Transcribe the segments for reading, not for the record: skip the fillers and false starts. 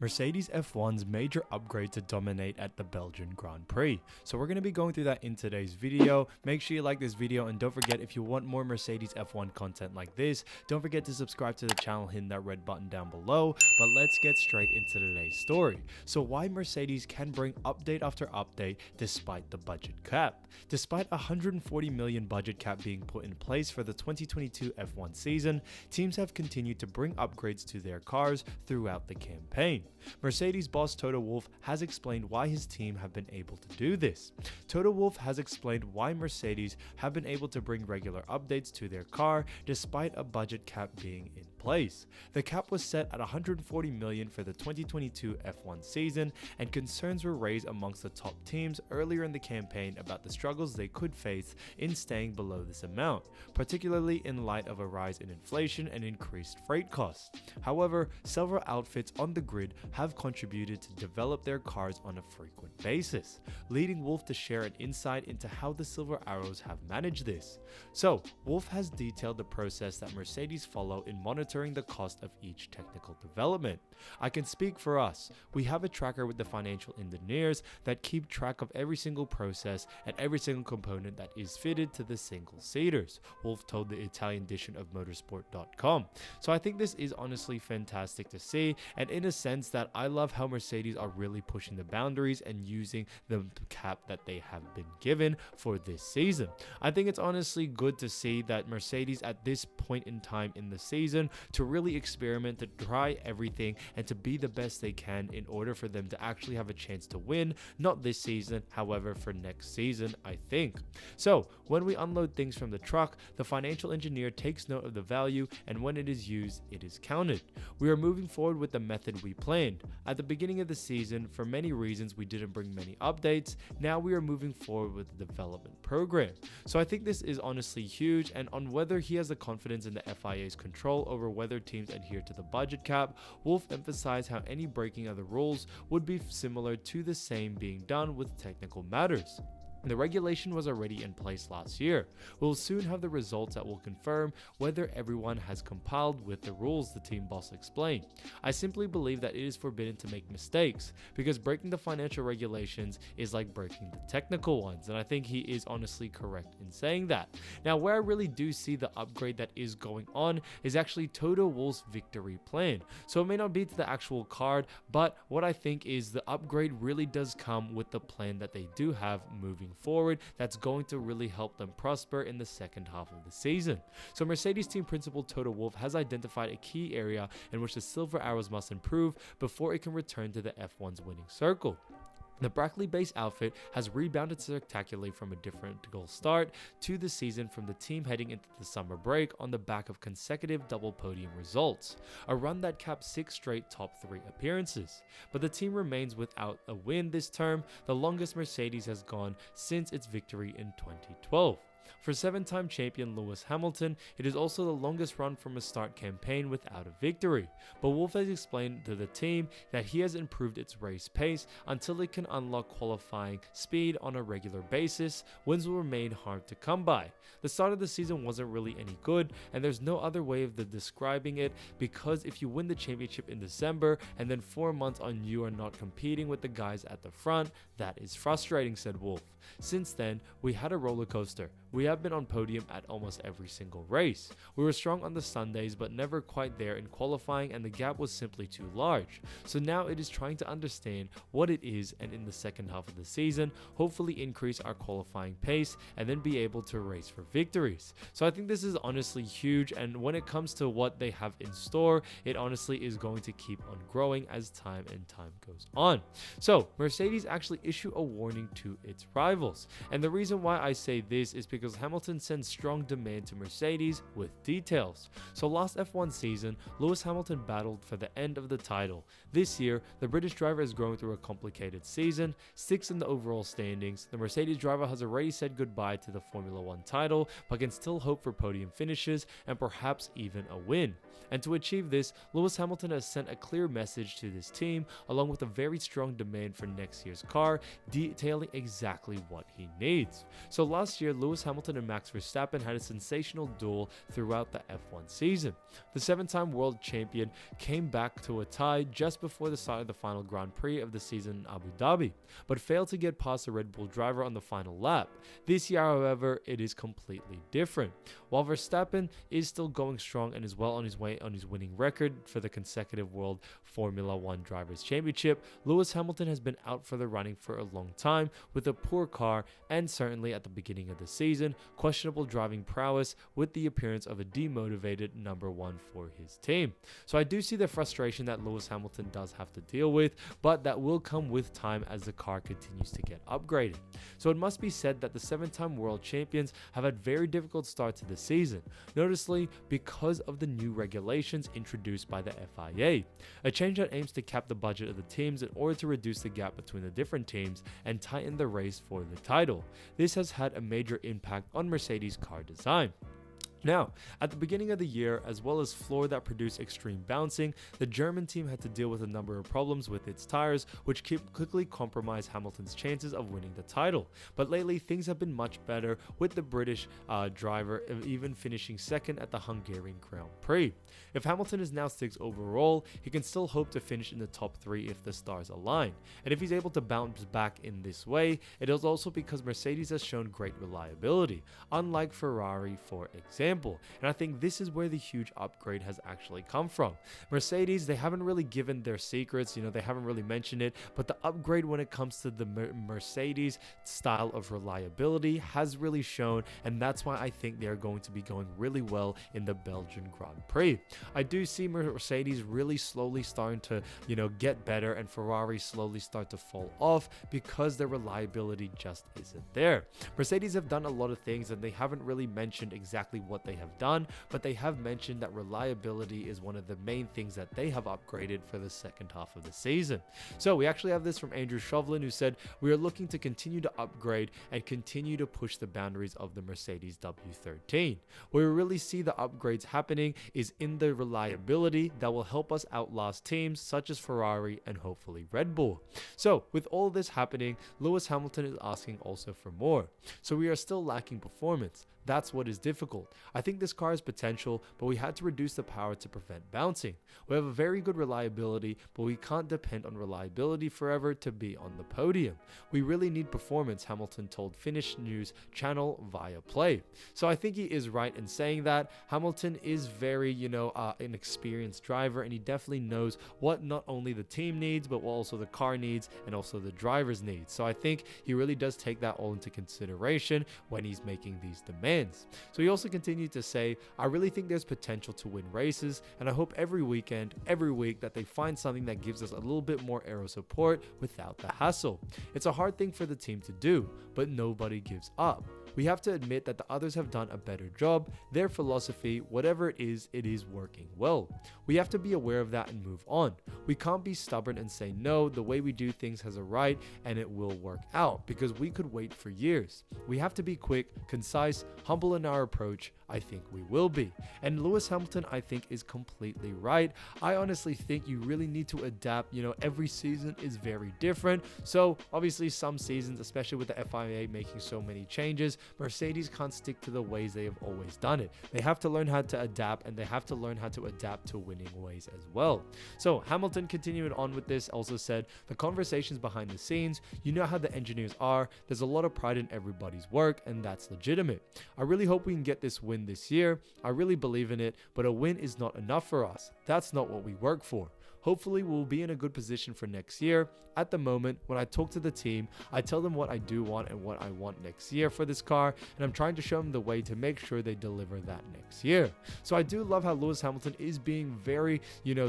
Mercedes F1's major upgrade to dominate at the Belgian Grand Prix. So we're going to be going through that in today's video. Make sure you like this video, and don't forget, if you want more Mercedes F1 content like this, don't forget to subscribe to the channel, hitting that red button down below. But let's get straight into today's story. So why Mercedes can bring update after update despite the budget cap. Despite a 140 million budget cap being put in place for the 2022 F1 season, teams have continued to bring upgrades to their cars throughout the campaign. Mercedes boss Toto Wolff has explained why his team have been able to do this. Toto Wolff has explained why Mercedes have been able to bring regular updates to their car despite a budget cap being in place. The cap was set at 140 million for the 2022 F1 season, and concerns were raised amongst the top teams earlier in the campaign about the struggles they could face in staying below this amount, particularly in light of a rise in inflation and increased freight costs. However, several outfits on the grid have contributed to develop their cars on a frequent basis, leading Wolff to share an insight into how the Silver Arrows have managed this. So, Wolff has detailed the process that Mercedes follow in monitoring the cost of each technical development. I can speak for us. We have a tracker with the financial engineers that keep track of every single process and every single component that is fitted to the single seaters, Wolff told the Italian edition of motorsport.com. So I think this is honestly fantastic to see, and in a sense that I love how Mercedes are really pushing the boundaries and using the cap that they have been given for this season. I think it's honestly good to see that Mercedes at this point in time in the season to really experiment, to try everything, and to be the best they can in order for them to actually have a chance to win, not this season, however for next season, I think. So when we unload things from the truck, the financial engineer takes note of the value, and when it is used, it is counted. We are moving forward with the method we planned. At the beginning of the season, for many reasons, we didn't bring many updates. Now we are moving forward with the development program. So I think this is honestly huge, and on whether he has the confidence in the FIA's control over whether teams adhere to the budget cap, Wolff emphasized how any breaking of the rules would be similar to the same being done with technical matters. The regulation was already in place last year. We'll soon have the results that will confirm whether everyone has complied with the rules, the team boss explained. I simply believe that it is forbidden to make mistakes, because breaking the financial regulations is like breaking the technical ones, and I think he is honestly correct in saying that. Now, where I really do see the upgrade that is going on is actually Toto Wolff's victory plan. So it may not be to the actual card, but what I think is the upgrade really does come with the plan that they do have moving forward that's going to really help them prosper in the second half of the season. So Mercedes team principal Toto Wolff has identified a key area in which the Silver Arrows must improve before it can return to the F1's winning circle. The Brackley-based outfit has rebounded spectacularly from a difficult start to the season from the team heading into the summer break on the back of consecutive double podium results, a run that capped 6 straight top 3 appearances. But the team remains without a win this term, the longest Mercedes has gone since its victory in 2012. For 7-time champion Lewis Hamilton, it is also the longest run from a start campaign without a victory, but Wolff has explained to the team that he has improved its race pace until it can unlock qualifying speed on a regular basis. Wins will remain hard to come by. The start of the season wasn't really any good, and there's no other way of describing it, because if you win the championship in December and then 4 months on you are not competing with the guys at the front, that is frustrating, said Wolff. Since then, we had a roller coaster. We have been on podium at almost every single race. We were strong on the Sundays, but never quite there in qualifying, and the gap was simply too large. So now it is trying to understand what it is, and in the second half of the season, hopefully increase our qualifying pace and then be able to race for victories. So I think this is honestly huge, and when it comes to what they have in store, it honestly is going to keep on growing as time goes on. So Mercedes actually issue a warning to its rivals, and the reason why I say this is because Hamilton sends strong demand to Mercedes with details. So last F1 season, Lewis Hamilton battled for the end of the title. This year, the British driver is going through a complicated season, 6th in the overall standings. The Mercedes driver has already said goodbye to the Formula 1 title, but can still hope for podium finishes and perhaps even a win. And to achieve this, Lewis Hamilton has sent a clear message to this team, along with a very strong demand for next year's car, detailing exactly what he needs. So last year, Lewis Hamilton and Max Verstappen had a sensational duel throughout the F1 season. The 7-time world champion came back to a tie just before the start of the final Grand Prix of the season in Abu Dhabi, but failed to get past the Red Bull driver on the final lap. This year, however, it is completely different. While Verstappen is still going strong and is well on his way on his winning record for the consecutive World Formula One Drivers' Championship, Lewis Hamilton has been out for the running for a long time with a poor car and certainly at the beginning of the season, questionable driving prowess with the appearance of a demotivated number one for his team. So I do see the frustration that Lewis Hamilton does have to deal with, but that will come with time as the car continues to get upgraded. So it must be said that the 7-time world champions have had very difficult start to the season, noticeably because of the new regulations introduced by the FIA, a change that aims to cap the budget of the teams in order to reduce the gap between the different teams and tighten the race for the title. This has had a major impact on Mercedes car design. Now, at the beginning of the year, as well as floor that produced extreme bouncing, the German team had to deal with a number of problems with its tires, which quickly compromised Hamilton's chances of winning the title. But lately, things have been much better, with the British driver even finishing second at the Hungarian Grand Prix. If Hamilton is now 6th overall, he can still hope to finish in the top 3 if the stars align. And if he's able to bounce back in this way, it is also because Mercedes has shown great reliability, unlike Ferrari, for example. And I think this is where the huge upgrade has actually come from. Mercedes, they haven't really given their secrets, they haven't really mentioned it, but the upgrade when it comes to the Mercedes style of reliability has really shown, and that's why I think they're going to be going really well in the Belgian Grand Prix. I do see Mercedes really slowly starting to, get better, and Ferrari slowly start to fall off because their reliability just isn't there. Mercedes have done a lot of things, and they haven't really mentioned exactly what they have done, but they have mentioned that reliability is one of the main things that they have upgraded for the second half of the season. So we actually have this from Andrew Chauvelin, who said, "We are looking to continue to upgrade and continue to push the boundaries of the Mercedes W13. Where we really see the upgrades happening is in the reliability that will help us outlast teams such as Ferrari and hopefully Red Bull." So with all this happening, Lewis Hamilton is asking also for more. So we are still lacking performance. That's what is difficult. I think this car has potential, but we had to reduce the power to prevent bouncing. We have a very good reliability, but we can't depend on reliability forever to be on the podium. We really need performance, Hamilton told Finnish news channel via Play. So I think he is right in saying that. Hamilton is very, an experienced driver, and he definitely knows what not only the team needs, but what also the car needs and also the driver's needs. So I think he really does take that all into consideration when he's making these demands. So he also continued to say, "I really think there's potential to win races, and I hope every week that they find something that gives us a little bit more aero support without the hassle. It's a hard thing for the team to do, but nobody gives up. We have to admit that the others have done a better job. Their philosophy, whatever it is working well. We have to be aware of that and move on. We can't be stubborn and say, no, the way we do things has a right and it will work out, because we could wait for years. We have to be quick, concise, humble in our approach. I think we will be." And Lewis Hamilton, I think, is completely right. I honestly think you really need to adapt. Every season is very different. So obviously some seasons, especially with the FIA making so many changes, Mercedes can't stick to the ways they have always done it. They have to learn how to adapt, and they have to learn how to adapt to winning ways as well. So Hamilton, continuing on with this, also said, "The conversations behind the scenes, you know how the engineers are. There's a lot of pride in everybody's work, and that's legitimate. I really hope we can get this win this year. I really believe in it, but a win is not enough for us. That's not what we work for. Hopefully we'll be in a good position for next year. At the moment, when I talk to the team, I tell them what I do want and what I want next year for this car, and I'm trying to show them the way to make sure they deliver that next year." So I do love how Lewis Hamilton is being very,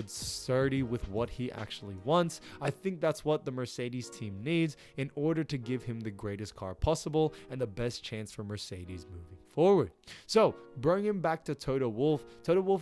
sturdy with what he actually wants. I think that's what the Mercedes team needs in order to give him the greatest car possible and the best chance for Mercedes moving forward. forward. So bringing back to Toto Wolff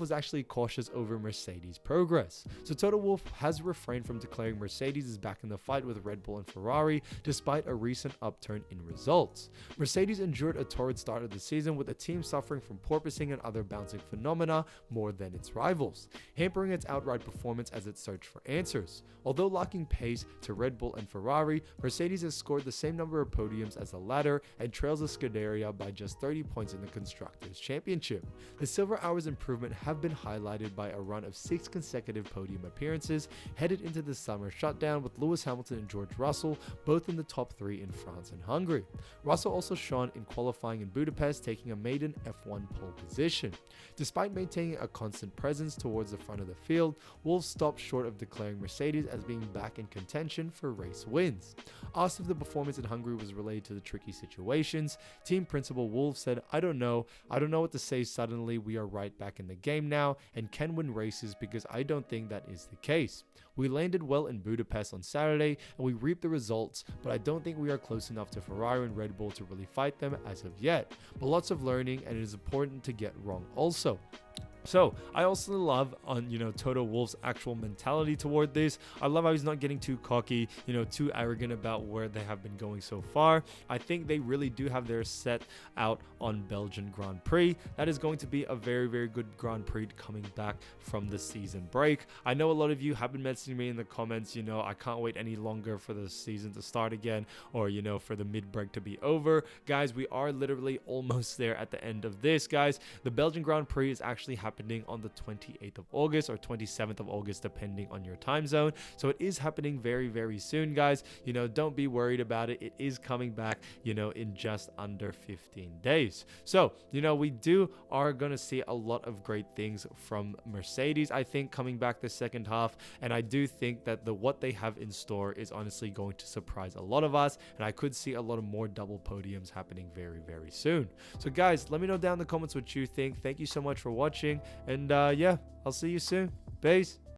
was actually cautious over Mercedes' progress. So Toto Wolff has refrained from declaring Mercedes is back in the fight with Red Bull and Ferrari despite a recent upturn in results. Mercedes endured a torrid start of the season with the team suffering from porpoising and other bouncing phenomena more than its rivals, hampering its outright performance as it searched for answers. Although locking pace to Red Bull and Ferrari, Mercedes has scored the same number of podiums as the latter and trails the Scuderia by just 30 points in the Constructors' Championship. The Silver Hours improvement have been highlighted by a run of 6 consecutive podium appearances headed into the summer shutdown, with Lewis Hamilton and George Russell both in the top 3 in France and Hungary. Russell also shone in qualifying in Budapest, taking a maiden F1 pole position. Despite maintaining a constant presence towards the front of the field, Wolff stopped short of declaring Mercedes as being back in contention for race wins. Asked if the performance in Hungary was related to the tricky situations, team principal Wolff said, I don't know what to say. Suddenly we are right back in the game now and can win races, because I don't think that is the case. We landed well in Budapest on Saturday and we reaped the results, but I don't think we are close enough to Ferrari and Red Bull to really fight them as of yet. But lots of learning, and it is important to get wrong also. So I also love on Toto Wolff's actual mentality toward this. I love how he's not getting too cocky, too arrogant about where they have been going so far. I think they really do have their set out on Belgian Grand Prix. That is going to be a very, very good Grand Prix coming back from the season break. I know a lot of you have been messaging me in the comments, I can't wait any longer for the season to start again, or for the mid break to be over. Guys, we are literally almost there at the end of this, guys. The Belgian Grand Prix is actually happening on the 28th of August or 27th of August, depending on your time zone. So it is happening very, very soon, guys. Don't be worried about it. It is coming back, in just under 15 days. So, we are going to see a lot of great things from Mercedes, I think, coming back the second half. And I do think that what they have in store is honestly going to surprise a lot of us. And I could see a lot of more double podiums happening very, very soon. So guys, let me know down in the comments what you think. Thank you so much for watching. And yeah, I'll see you soon. Peace.